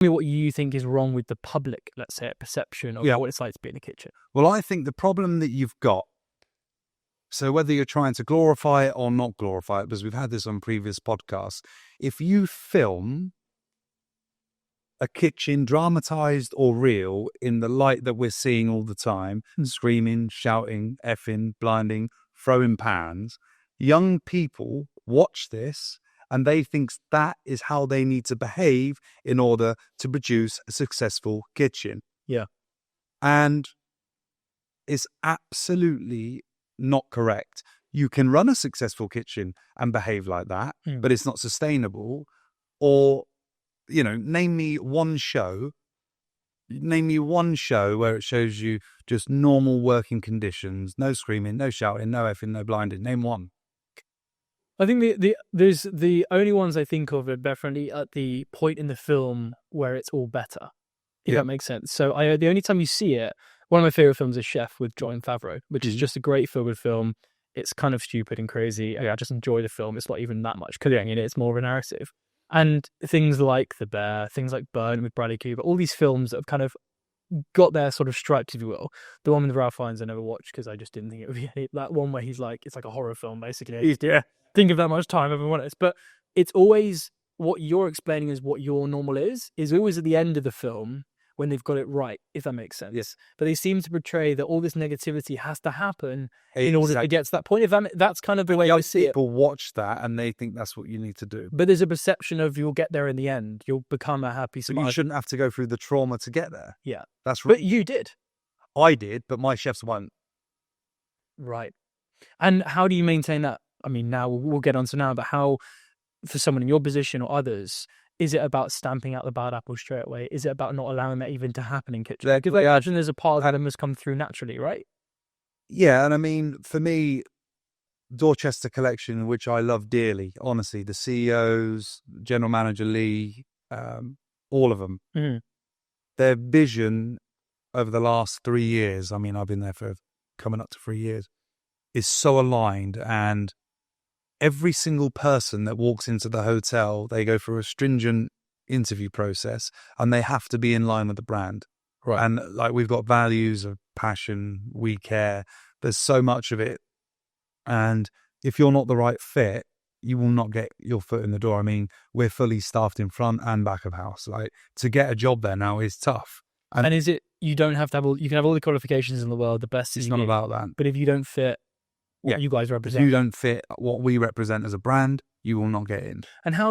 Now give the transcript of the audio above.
me what you think is wrong with the public, let's say, perception of what it's like to be in a kitchen. Well, I think the problem that you've got, so whether you're trying to glorify it or not glorify it, because we've had this on previous podcasts, if you film a kitchen dramatized or real in the light that we're seeing all the time, screaming, shouting, effing, blinding, throwing pans, young people watch this and they think that is how they need to behave in order to produce a successful kitchen. Yeah. And it's absolutely not correct. You can run a successful kitchen and behave like that, but it's not sustainable. Or, you know, name me one show where it shows you just normal working conditions, no screaming, no shouting, no effing, no blinding. Name one. I think there's the only ones I think of are definitely at the point in the film where it's all better, if that makes sense. So the only time you see it, one of my favorite films is Chef with Jon Favreau, which is just a great feel-good film. It's kind of stupid and crazy. I just enjoy the film. It's not even that much cutting in it. It's more of a narrative. And things like The Bear, things like Burn with Bradley Cooper, all these films that have kind of got their sort of stripes, if you will. The one with Ralph Fiennes I never watched because I just didn't think it would be any, that one where he's like, it's like a horror film basically. Think of that much time, everyone else. But it's always what you're explaining is what your normal is always at the end of the film when they've got it right, if that makes sense. Yes. But they seem to portray that all this negativity has to happen in order to get to that point. That's kind of the way I see it. People watch that and they think that's what you need to do. But there's a perception of you'll get there in the end. You'll become a happy, smart. But you shouldn't have to go through the trauma to get there. Yeah. That's right. But you did. I did, but my chefs won't. Right. And how do you maintain that? I mean, now we'll get on to now, but how, for someone in your position or others, is it about stamping out the bad apple straight away? Is it about not allowing that even to happen in kitchen? Because I imagine there's a part that must come through naturally, right? Yeah, and I mean, for me, Dorchester Collection, which I love dearly, honestly, the CEOs, General Manager Lee, all of them, their vision over the last 3 years, I mean, I've been there for coming up to 3 years, is so aligned. And every single person that walks into the hotel, they go through a stringent interview process and they have to be in line with the brand. Right. And like, we've got values of passion, we care. There's so much of it. And if you're not the right fit, you will not get your foot in the door. I mean, we're fully staffed in front and back of house. Like, to get a job there now is tough. And is it, you don't have to have you can have all the qualifications in the world, the best it's not about that. But if you don't fit what you guys represent, if you don't fit what we represent as a brand, you will not get in. And how